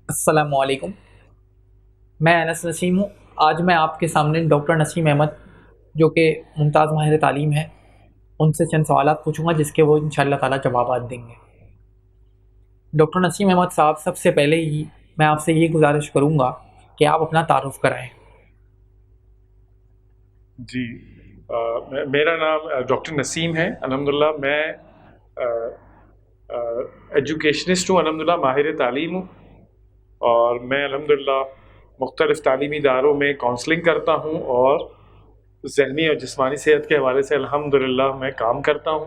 السلام علیکم، میں انس نسیم ہوں۔ آج میں آپ کے سامنے ڈاکٹر نسیم احمد جو کہ ممتاز ماہر تعلیم ہے ان سے چند سوالات پوچھوں گا جس کے وہ انشاءاللہ تعالیٰ جوابات دیں گے۔ ڈاکٹر نسیم احمد صاحب، سب سے پہلے ہی میں آپ سے یہ گزارش کروں گا کہ آپ اپنا تعارف کرائیں۔ جی، میرا نام ڈاکٹر نسیم ہے۔ الحمدللہ میں ایجوکیشنسٹ ہوں، الحمدللہ ماہر تعلیم ہوں، اور میں الحمدللہ مختلف تعلیمی اداروں میں کونسلنگ کرتا ہوں اور ذہنی اور جسمانی صحت کے حوالے سے الحمدللہ میں کام کرتا ہوں۔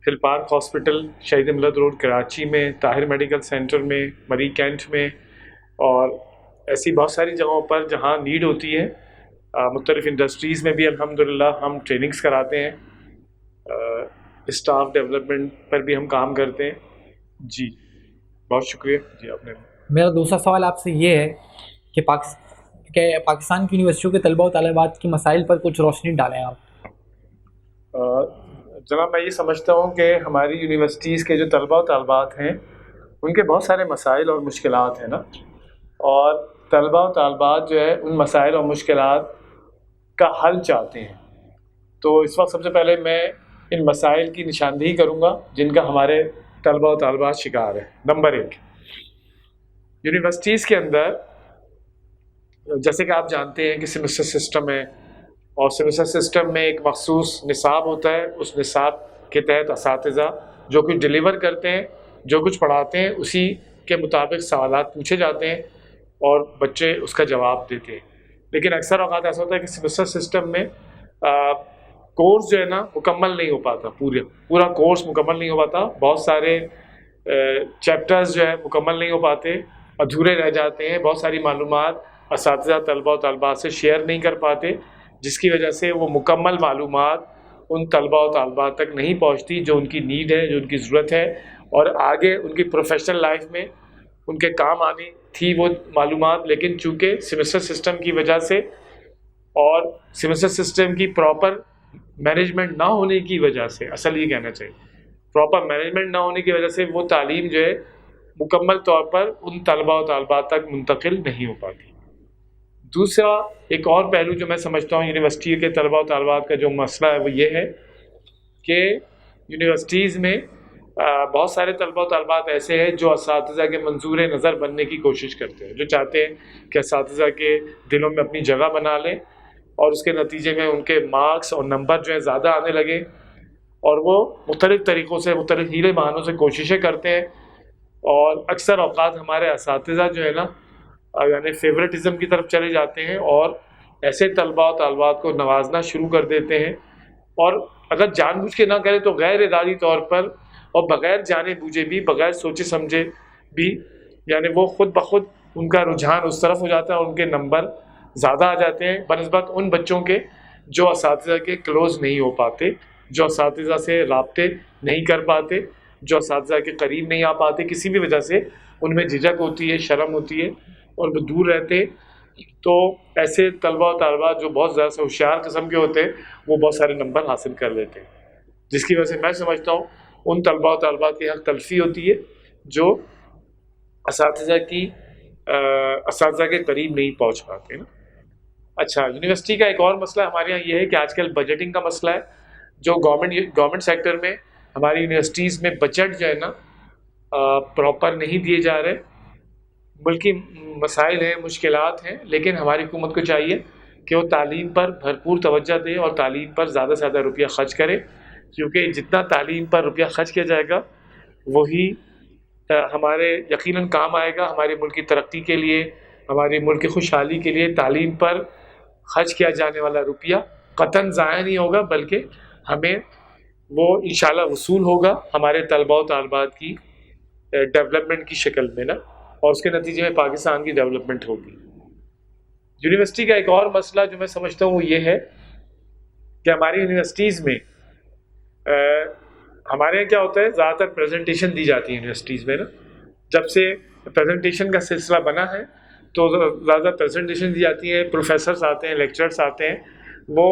ہل پارک ہاسپٹل، شہید ملت روڈ کراچی میں، طاہر میڈیکل سینٹر میں، مری کینٹ میں، اور ایسی بہت ساری جگہوں پر جہاں نیڈ ہوتی ہے۔ مختلف انڈسٹریز میں بھی الحمدللہ ہم ٹریننگز کراتے ہیں، اسٹاف ڈیولپمنٹ پر بھی ہم کام کرتے ہیں۔ جی بہت شکریہ۔ جی آپ نے میرا دوسرا سوال آپ سے یہ ہے کہ پاکستان کی یونیورسٹیوں کے طلباء و طالبات کی مسائل پر کچھ روشنی ڈالیں آپ۔ جناب، میں یہ سمجھتا ہوں کہ ہماری یونیورسٹیز کے جو طلباء و طالبات ہیں ان کے بہت سارے مسائل اور مشکلات ہیں نا، اور طلباء و طالبات جو ہے ان مسائل اور مشکلات کا حل چاہتے ہیں۔ تو اس وقت سب سے پہلے میں ان مسائل کی نشاندہی کروں گا جن کا ہمارے طلباء و طالبات شکار ہیں۔ نمبر 1، یونیورسٹیز کے اندر جیسے کہ آپ جانتے ہیں کہ سیمسٹر سسٹم ہے، اور سیمسٹر سسٹم میں ایک مخصوص نصاب ہوتا ہے۔ اس نصاب کے تحت اساتذہ جو کچھ ڈیلیور کرتے ہیں، جو کچھ پڑھاتے ہیں، اسی کے مطابق سوالات پوچھے جاتے ہیں اور بچے اس کا جواب دیتے ہیں۔ لیکن اکثر اوقات ایسا ہوتا ہے کہ سیمسٹر سسٹم میں کورس جو ہے نا مکمل نہیں ہو پاتا، پورا کورس مکمل نہیں ہو پاتا۔ بہت سارے چیپٹرز جو ہے مکمل نہیں ہو پاتے، ادھورے رہ جاتے ہیں۔ بہت ساری معلومات اساتذہ طلباء و طالبات سے شیئر نہیں کر پاتے، جس کی وجہ سے وہ مکمل معلومات ان طلباء و طالبات تک نہیں پہنچتی جو ان کی نیڈ ہے، جو ان کی ضرورت ہے، اور آگے ان کی پروفیشنل لائف میں ان کے کام آنی تھی وہ معلومات۔ لیکن چونکہ سیمسٹر سسٹم کی وجہ سے اور سیمسٹر سسٹم کی پراپر مینجمنٹ نہ ہونے کی وجہ سے، اصل یہ کہنا چاہیے، پراپر مینجمنٹ نہ ہونے کی وجہ سے وہ تعلیم جو ہے مکمل طور پر ان طلباء و طالبات تک منتقل نہیں ہو پاتی۔ دوسرا ایک اور پہلو جو میں سمجھتا ہوں یونیورسٹی کے طلباء و طالبات کا جو مسئلہ ہے وہ یہ ہے کہ یونیورسٹیز میں بہت سارے طلباء و طالبات ایسے ہیں جو اساتذہ کے منظور نظر بننے کی کوشش کرتے ہیں، جو چاہتے ہیں کہ اساتذہ کے دلوں میں اپنی جگہ بنا لیں، اور اس کے نتیجے میں ان کے مارکس اور نمبر جو ہے زیادہ آنے لگے، اور وہ مختلف طریقوں سے، مختلف ہیلے بہانوں سے کوششیں کرتے ہیں۔ اور اکثر اوقات ہمارے اساتذہ جو ہے نا یعنی فیورٹزم کی طرف چلے جاتے ہیں اور ایسے طلباء و طالبات کو نوازنا شروع کر دیتے ہیں، اور اگر جان بوجھ کے نہ کرے تو غیر ارادی طور پر اور بغیر جانے بوجھے بھی، بغیر سوچے سمجھے بھی، یعنی وہ خود بخود ان کا رجحان اس طرف ہو جاتا ہے اور ان کے نمبر زیادہ آ جاتے ہیں بنسبت ان بچوں کے جو اساتذہ کے کلوز نہیں ہو پاتے، جو اساتذہ سے رابطے نہیں کر پاتے، جو اساتذہ کے قریب نہیں آ پاتے، کسی بھی وجہ سے ان میں جھجک ہوتی ہے، شرم ہوتی ہے اور وہ دور رہتے۔ تو ایسے طلباء و طالبات جو بہت زیادہ سے ہوشیار قسم کے ہوتے ہیں وہ بہت سارے نمبر حاصل کر لیتے ہیں، جس کی وجہ سے میں سمجھتا ہوں ان طلباء و طالبات کی حق تلفی ہوتی ہے جو اساتذہ کے قریب نہیں پہنچ پاتے نا۔ اچھا، یونیورسٹی کا ایک اور مسئلہ ہمارے یہاں یہ ہے کہ آج کل بجٹنگ کا مسئلہ ہے، جو گورنمنٹ سیکٹر میں ہماری یونیورسٹیز میں بجٹ جو ہے نا پراپر نہیں دیے جا رہے۔ ملکی مسائل ہیں، مشکلات ہیں، لیکن ہماری حکومت کو چاہیے کہ وہ تعلیم پر بھرپور توجہ دے اور تعلیم پر زیادہ سے زیادہ روپیہ خرچ کرے، کیونکہ جتنا تعلیم پر روپیہ خرچ کیا جائے گا وہی ہمارے یقیناً کام آئے گا۔ ہمارے ملک کی ترقی کے لیے، ہمارے ملک کی خوشحالی کے لیے تعلیم پر خرچ کیا جانے والا روپیہ قطعاً ضائع نہیں ہوگا، بلکہ ہمیں وہ انشاءاللہ وصول ہوگا ہمارے طلباء و طالبات کی ڈیولپمنٹ کی شکل میں نا، اور اس کے نتیجے میں پاکستان کی ڈیولپمنٹ ہوگی۔ یونیورسٹی کا ایک اور مسئلہ جو میں سمجھتا ہوں وہ یہ ہے کہ ہماری یونیورسٹیز میں ہمارے یہاں کیا ہوتا ہے، زیادہ تر پریزنٹیشن دی جاتی ہے یونیورسٹیز میں نا۔ جب سے پریزنٹیشن کا سلسلہ بنا ہے تو زیادہ پریزنٹیشن دی جاتی ہیں، پروفیسرز آتے ہیں، لیکچرز آتے ہیں، وہ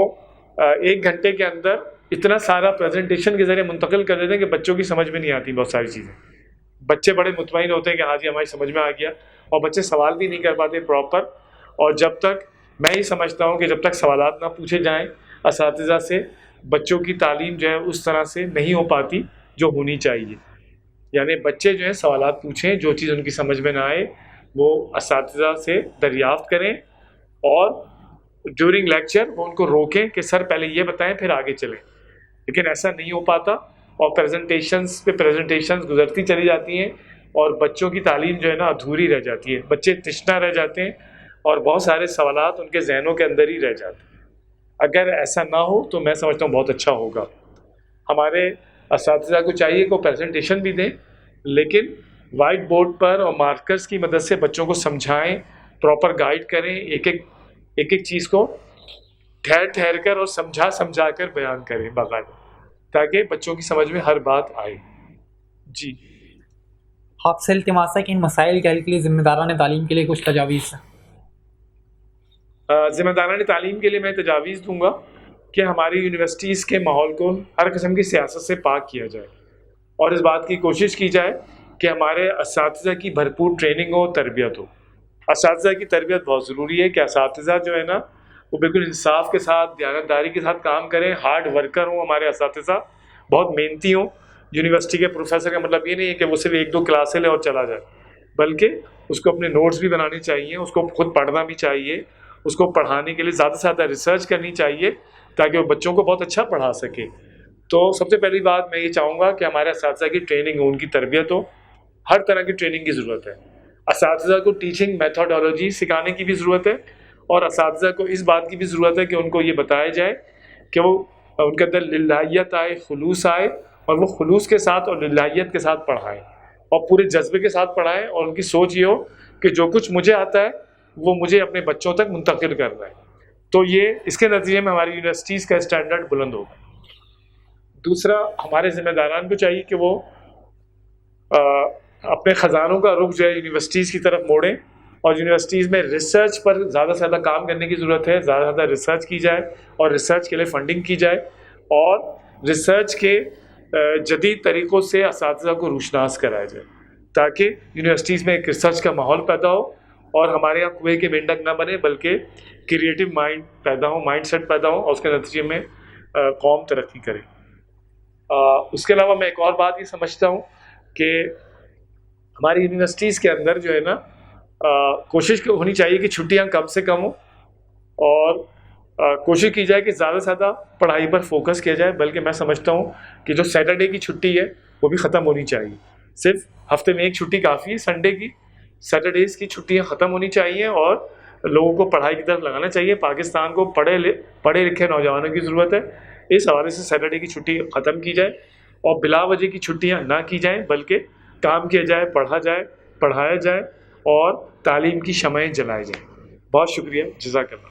1 گھنٹے کے اندر اتنا سارا پریزنٹیشن کے ذریعے منتقل کر دیتے ہیں کہ بچوں کی سمجھ میں نہیں آتی بہت ساری چیزیں۔ بچے بڑے مطمئن ہوتے ہیں کہ ہاں جی ہماری سمجھ میں آ گیا، اور بچے سوال بھی نہیں کر پاتے پراپر. اور جب تک میں یہ سمجھتا ہوں کہ جب تک سوالات نہ پوچھے جائیں اساتذہ سے، بچوں کی تعلیم جو ہے اس طرح سے نہیں ہو پاتی جو ہونی چاہیے. یعنی بچے جو ہیں سوالات پوچھیں، جو چیز ان کی سمجھ میں نہ آئے وہ اساتذہ سے دریافت کریں، اور ڈیورنگ لیکچر وہ ان کو روکیں کہ سر پہلے یہ بتائیں پھر آگے چلیں. لیکن ایسا نہیں ہو پاتا، اور پریزنٹیشنز پہ پریزنٹیشنز گزرتی چلی جاتی ہیں، اور بچوں کی تعلیم جو ہے نا ادھوری رہ جاتی ہے. بچے تشنا رہ جاتے ہیں اور بہت سارے سوالات ان کے ذہنوں کے اندر ہی رہ جاتے ہیں. اگر ایسا نہ ہو تو میں سمجھتا ہوں بہت اچھا ہوگا. ہمارے اساتذہ کو چاہیے کہ وہ پریزنٹیشن بھی دیں، لیکن وائٹ بورڈ پر اور مارکرز کی مدد سے بچوں کو سمجھائیں، پراپر گائیڈ کریں، ایک ایک چیز کو ٹھہر کر اور سمجھا کر بیان کریں باقاعدہ، تاکہ بچوں کی سمجھ میں ہر بات آئے. جی آپ سے التماس ہے کہ ان مسائل کے حل کے لیے ذمہ داران تعلیم کے لیے کچھ تجاویز. ذمہ داران تعلیم کے لیے میں تجاویز دوں گا کہ ہماری یونیورسٹیز کے ماحول کو ہر قسم کی سیاست سے پاک کیا جائے، اور اس بات کی کوشش کی جائے کہ ہمارے اساتذہ کی بھرپور ٹریننگ ہو، تربیت ہو. اساتذہ کی تربیت بہت ضروری ہے کہ اساتذہ جو ہے نا وہ بالکل انصاف کے ساتھ، دیانتداری کے ساتھ کام کریں، ہارڈ ورکر ہوں. ہمارے اساتذہ بہت محنتی ہوں. یونیورسٹی کے پروفیسر کا مطلب یہ نہیں ہے کہ وہ صرف 1-2 کلاسیں لے اور چلا جائے، بلکہ اس کو اپنے نوٹس بھی بنانے چاہیے، اس کو خود پڑھنا بھی چاہیے، اس کو پڑھانے کے لیے زیادہ سے زیادہ ریسرچ کرنی چاہیے تاکہ وہ بچوں کو بہت اچھا پڑھا سکے. تو سب سے پہلی بات میں یہ چاہوں گا کہ ہمارے اساتذہ کی ٹریننگ ہو، ان کی تربیت ہو. ہر طرح کی ٹریننگ کی ضرورت ہے. اساتذہ کو ٹیچنگ میتھڈالوجی سکھانے کی بھی ضرورت ہے، اور اساتذہ کو اس بات کی بھی ضرورت ہے کہ ان کو یہ بتایا جائے کہ وہ ان کے اندر للہیت آئے، خلوص آئے، اور وہ خلوص کے ساتھ اور للہیت کے ساتھ پڑھائیں، اور پورے جذبے کے ساتھ پڑھائیں. اور ان کی سوچ یہ ہو کہ جو کچھ مجھے آتا ہے وہ مجھے اپنے بچوں تک منتقل کرنا ہے. تو یہ اس کے نتیجے میں ہماری یونیورسٹیز کا اسٹینڈرڈ بلند ہوگا. دوسرا، ہمارے ذمہ داران کو چاہیے کہ وہ اپنے خزانوں کا رخ جو ہے یونیورسٹیز کی طرف موڑیں، اور یونیورسٹیز میں ریسرچ پر زیادہ سے زیادہ کام کرنے کی ضرورت ہے. زیادہ سے زیادہ ریسرچ کی جائے، اور ریسرچ کے لیے فنڈنگ کی جائے، اور ریسرچ کے جدید طریقوں سے اساتذہ کو روشناس کرایا جائے، تاکہ یونیورسٹیز میں ایک ریسرچ کا ماحول پیدا ہو، اور ہمارے یہاں کنویں کے مینڈک نہ بنے، بلکہ کریٹیو مائنڈ پیدا ہو، مائنڈ سیٹ پیدا ہو، اور اس کے نتیجے میں قوم ترقی کرے. اس کے علاوہ میں ایک اور بات یہ سمجھتا ہوں کہ ہماری یونیورسٹیز کے اندر جو ہے نا کوشش ہونی چاہیے کہ چھٹیاں کم سے کم ہوں، اور کوشش کی جائے کہ زیادہ سے زیادہ پڑھائی پر فوکس کیا جائے. بلکہ میں سمجھتا ہوں کہ جو سیٹرڈے کی چھٹی ہے وہ بھی ختم ہونی چاہیے. صرف ہفتے میں ایک چھٹی کافی ہے سنڈے کی. سیٹرڈیز کی چھٹیاں ختم ہونی چاہیے، اور لوگوں کو پڑھائی کی طرف لگانا چاہیے. پاکستان کو پڑھے لکھے نوجوانوں کی ضرورت ہے. اس حوالے سے سیٹرڈے کی چھٹی ختم کی جائے، اور بلا وجہ کی چھٹیاں نہ کی جائیں، بلکہ کام کیا جائے، پڑھا جائے، پڑھایا جائے، اور تعلیم کی شمعیں جلائی جائیں. بہت شکریہ، جزاک اللہ.